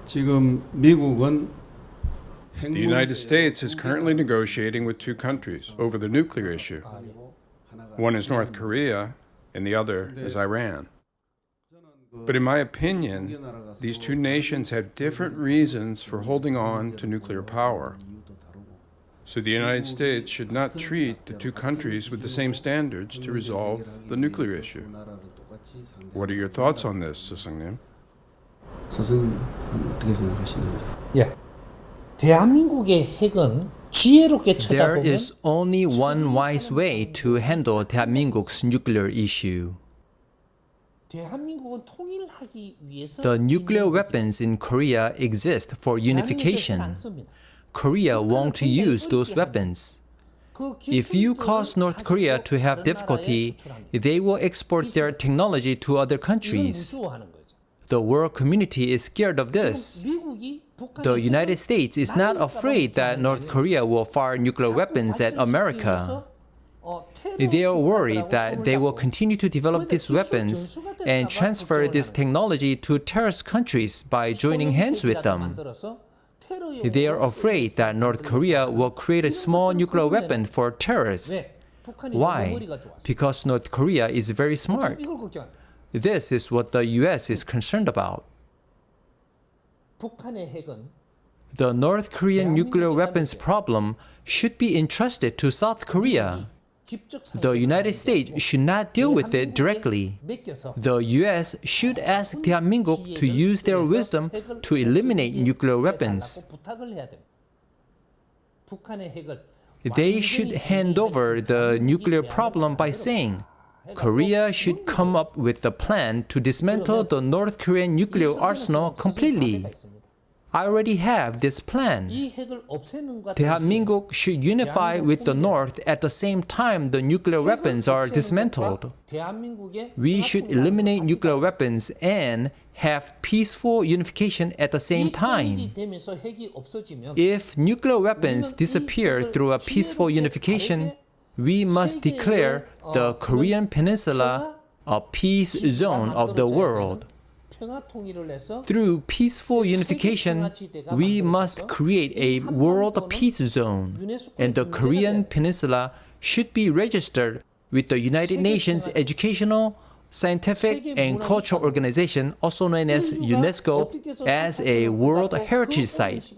지금 미국은 The United States is currently negotiating with two countries over the nuclear issue. One is North Korea, and the other is Iran. But in my opinion, these two nations have different reasons for holding on to nuclear power. So the United States should not treat the two countries with the same standards to resolve the nuclear issue. What are your thoughts on this, 스승님? 스승님 어떻게 생각하시는지? 예. 대한민국의 핵은 지혜롭게 There 쳐다보면 is only one wise way to handle 대한민국's nuclear issue. 대한민국은 통일하기 위해서 The nuclear weapons in Korea exist for unification. Korea won't use those weapons. If you cause North Korea to have difficulty, they will export their technology to other countries. The world community is scared of this. The United States is not afraid that North Korea will fire nuclear weapons at America. They are worried that they will continue to develop these weapons and transfer this technology to terrorist countries by joining hands with them. They are afraid that North Korea will create a small nuclear weapon for terrorists. Why? Because North Korea is very smart. This is what the US is concerned about. The North Korean nuclear weapons problem should be entrusted to South Korea. The United States should not deal with it directly. The US should ask 대한민국 to use their wisdom to eliminate nuclear weapons. They should hand over the nuclear problem by saying, Korea should come up with a plan to dismantle the North Korean nuclear arsenal completely. I already have this plan. 대한민국 should unify with the North at the same time the nuclear weapons are dismantled. We should eliminate nuclear weapons and have peaceful unification at the same time. If nuclear weapons disappear through a peaceful unification, we must declare the Korean Peninsula a peace zone of the world. Through peaceful unification, we must create a world peace zone, and the Korean Peninsula should be registered with the United Nations Educational, Scientific and Cultural Organization, also known as UNESCO, as a World Heritage Site.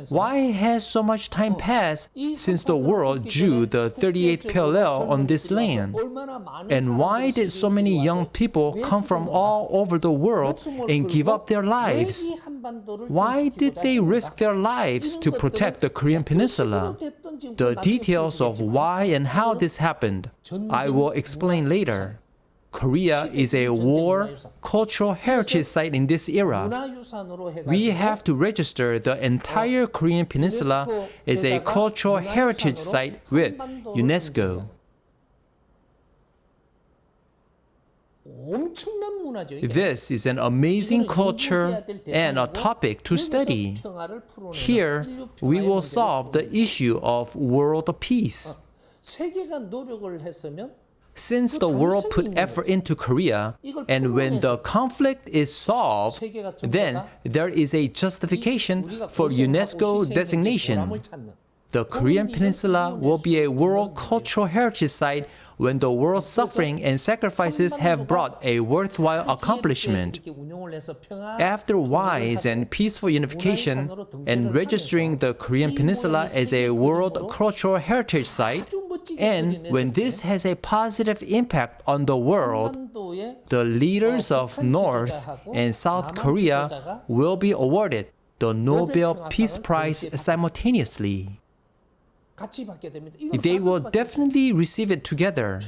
Why has so much time passed since the world drew the 38th parallel on this land? And why did so many young people come from all over the world and give up their lives? Why did they risk their lives to protect the Korean Peninsula? The details of why and how this happened, I will explain later. Korea is a war cultural heritage site in this era. We have to register the entire Korean Peninsula as a cultural heritage site with UNESCO. This is an amazing culture and a topic to study. Here, we will solve the issue of world peace. Since the world put effort into Korea, and when the conflict is solved, then there is a justification for UNESCO designation. The Korean Peninsula will be a World Cultural Heritage Site when the world's suffering and sacrifices have brought a worthwhile accomplishment. After wise and peaceful unification and registering the Korean Peninsula as a World Cultural Heritage Site, and when this has a positive impact on the world, the leaders of North and South Korea will be awarded the Nobel Peace Prize simultaneously. They will definitely receive it together.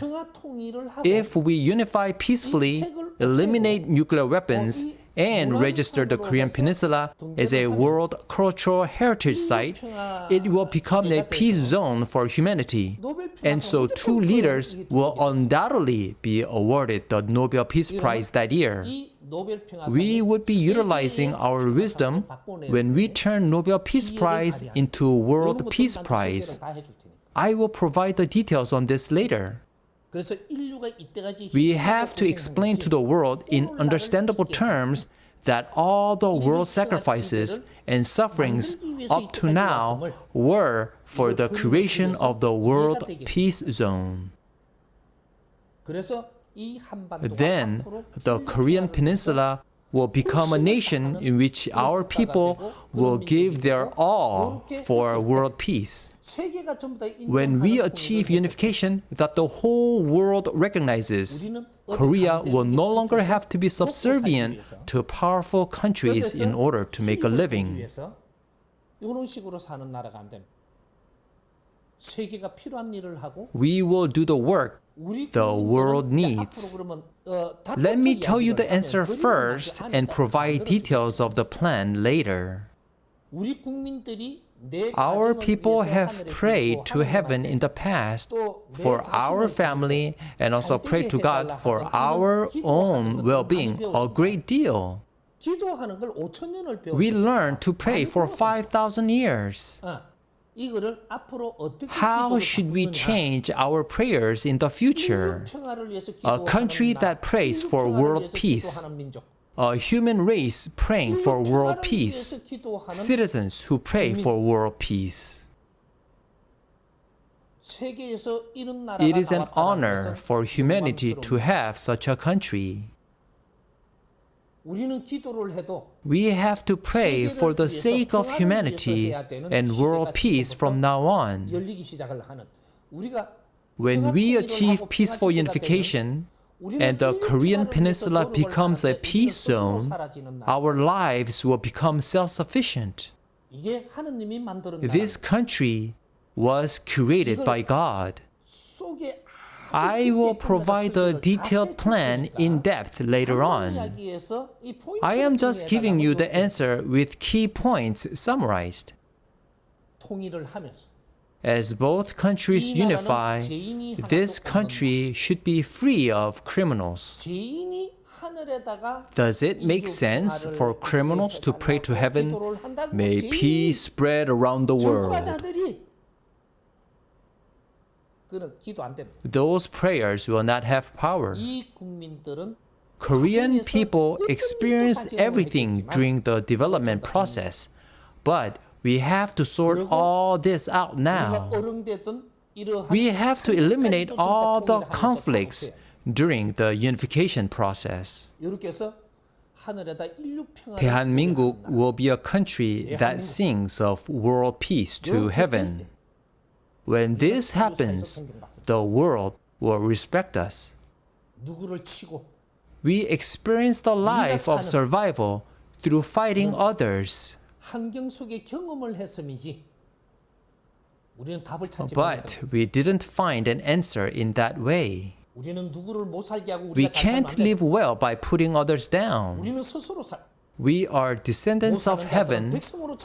If we unify peacefully, eliminate nuclear weapons, and register the Korean Peninsula as a World Cultural Heritage Site, it will become a peace zone for humanity. And so two leaders will undoubtedly be awarded the Nobel Peace Prize that year. We would be utilizing our wisdom when we turn Nobel Peace Prize into World Peace Prize. I will provide the details on this later. We have to explain to the world in understandable terms that all the world sacrifices and sufferings up to now were for the creation of the world peace zone. 그래서 이 한반도가 Then 앞으로 the Korean Peninsula will become a nation in which our people will give their all for world peace. 세계가 전부 다 When we 인정하는 achieve 통일을 unification that the whole world recognizes, 우리는 Korea 어디 will no 강대국이 longer 붙어서 have to be 먹고 살기 subservient 위해서. to powerful countries in order to make a 수입을 living. 위해서 이런 식으로 사는 나라가 안 됩니다. 세계가 필요한 일을 하고 We will do the work 우리 the 국민들은 world 이제 needs. 앞으로 그러면, Let me 다통적 tell you the 이야기를 answer 하면 first 그림을 and 먼저 provide 안에 details 만들어주겠죠. of the plan later. 우리 국민들이 내 Our 가정을 people 위해서 have 하늘에 prayed 빌고 to heaven in the past 또 내 for 자신을 our 빌고 family and also 잘 pray 되게 to God 해달라 for 하던 our 이런 기도하는 own 것들을 well-being 많이 a 배웠습니다. great deal. 기도하는 걸 5,000년을 배웠습니다. We learned to pray for 5,000 years. 이거를 앞으로 어떻게 How 기도를 should we 바꾸느냐. change our prayers in the future? 인류 평화를 위해서 A country 기도하는 that prays 인류 for 평화를 world 위해서 peace. 기도하는 민족. A human race praying 인류 for world 평화를 peace. 위해서 기도하는 Citizens who pray for world peace. 세계에서 이런 나라가 It is an 나왔다는 honor 것은 for humanity to 영광스러운 have such a country. 우리는 기도를 해도 We have to pray for the sake of humanity and world peace from now on. 열리기 시작을 하는 우리가 When we achieve peaceful unification and the Korean Peninsula becomes a peace zone, our lives will become self-sufficient. 이게 하느님이 만드는 This country was created by God. 속에 I will provide the detailed plan in depth later on. I am just giving you the answer with key points summarized. 통일을 하면서 As both countries unify, this country should be free of criminals. 죄인이 하늘에다가 Does it make sense for criminals to pray to heaven, may peace spread around the world? 전과자들이 그는 기도 안 됩니다. Those prayers will not have power. 이 국민들은 Korean people experience everything during the development process, but we have to sort all this out now. We have to eliminate all the conflicts during the unification process. 이렇게 해서 하늘에다 인류 평화를 대한민국 will be a country that sings of world peace to heaven. When this happens, the world will respect us. 누구를 치고 We experience the life of survival through fighting others. 환경 속의 경험을 했음이지. 우리는 답을 찾지 But 못하더라. we didn't find an answer in that way. 우리는 누구를 못 살게 하고 We 우리가 잘 살면 can't 안 돼. live well by putting others down. 우리는 스스로 살. We are descendants of heaven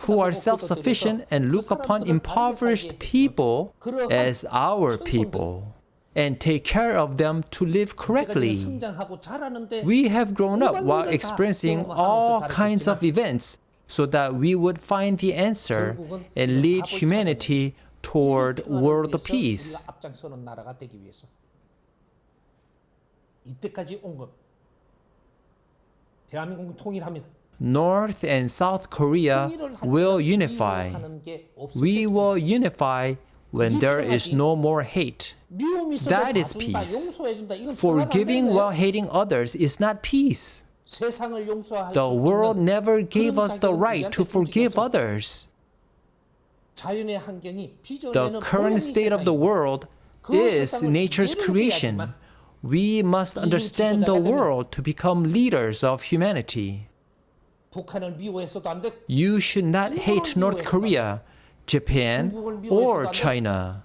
who are self-sufficient and look upon impoverished people as our people and take care of them to live correctly. 성장하고 자라는데 We have grown up while experiencing all kinds of events so that we would find the answer and lead humanity toward world peace. 우리가 앞장서는 나라가 되기 위해서 이때까지 온 것. 대한민국은 통일합니다. North and South Korea will unify. We will unify when there is no more hate. That is peace. Forgiving while hating others is not peace. The world never gave us the right to forgive others. The current state of the world is nature's creation. We must understand the world to become leaders of humanity. You should not hate North Korea, Japan, or China.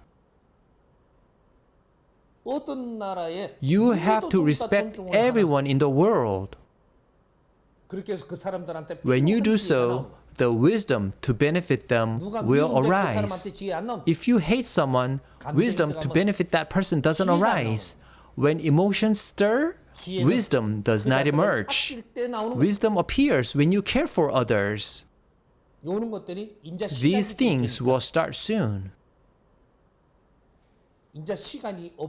You have to respect everyone in the world. When you do so, the wisdom to benefit them will arise. If you hate someone, wisdom to benefit that person doesn't arise. When emotions stir, wisdom does not emerge. Wisdom appears when you care for others. These things will start soon.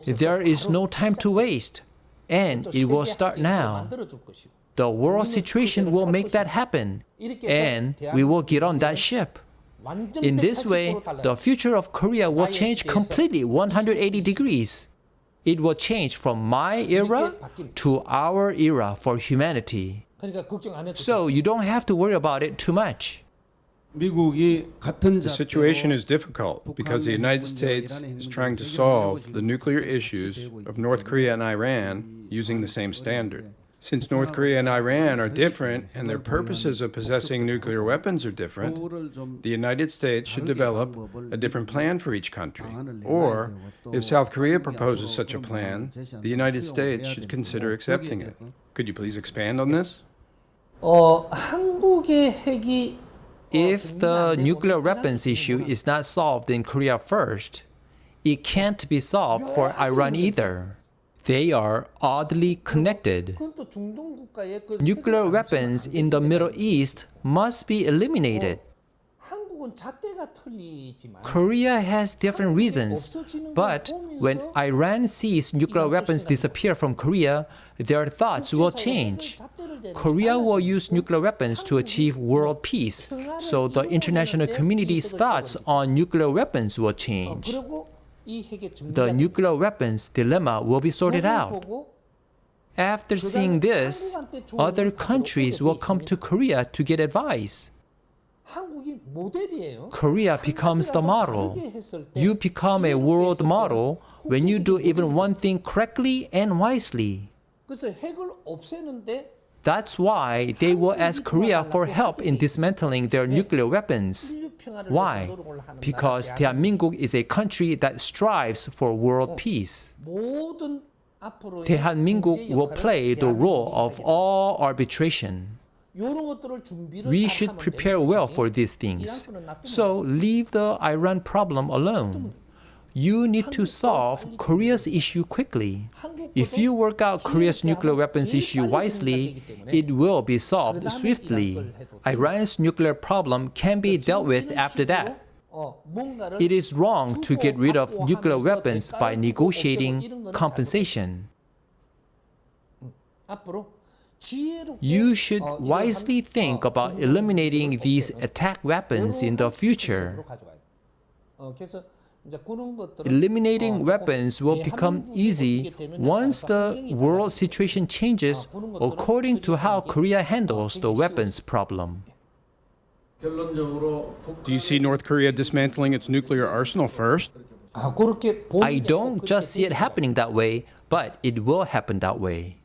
There is no time to waste, and it will start now. The world situation will make that happen, and we will get on that ship. In this way, the future of Korea will change completely 180 degrees. It will change from my era to our era for humanity. 그러니까 걱정 안 해도 So you don't have to worry about it too much. 미국이 같은 The situation is difficult because the United States is trying to solve the nuclear issues of North Korea and Iran using the same standard. Since North Korea and Iran are different and their purposes of possessing nuclear weapons are different, the United States should develop a different plan for each country. Or, if South Korea proposes such a plan, the United States should consider accepting it. Could you please expand on this? 한국의 핵이 If the nuclear weapons issue is not solved in Korea first, it can't be solved for Iran either. They are oddly connected. 그건 또 중동 국가의 그 Nuclear 핵을 weapons in the Middle East must be eliminated. 한국은 잣대가 털리지만 Korea has different reasons, but when Iran sees nuclear weapons disappear from Korea, their thoughts will change. Korea will use nuclear weapons to achieve world peace, so the international community's thoughts on nuclear weapons will change. 그리고 이 핵의 The nuclear weapons dilemma will be sorted out. After seeing this, other countries will come to Korea to get advice. 한국이 모델이에요. Korea becomes the model. You become a world model when you do even one thing correctly and wisely. 그래서 핵을 없애는데 That's why they will ask Korea for help in dismantling their nuclear weapons. Why? Because 대한민국 is a country that strives for world peace. 모든 앞으로의 대한민국 중재 will 역할을 play the role of 대한민국이 all arbitration. 이런 것들을 준비를 We 잘 should 하면 prepare 되는 well 것이지. for these things. 이란 거는 나쁘면 So leave the Iran problem alone. You need to solve Korea's issue quickly. If you work out Korea's nuclear weapons issue wisely, it will be solved swiftly. Iran's nuclear problem can be dealt with after that. 뭔가를 It is wrong to get rid of nuclear weapons by negotiating compensation. 앞으로 지혜롭게 You should 이러한, wisely think about eliminating these attack weapons in the future. 방식으로 가져가야 돼. 그래서 이제 그런 것들을 Eliminating weapons will become easy once the world situation changes according to how Korea handles the weapons problem. 결론적으로 Do you see North Korea dismantling its nuclear arsenal first? 그렇게 보는 I 게 아니고 don't 그렇게 just see it 되는 거야. happening that way, but it will happen that way.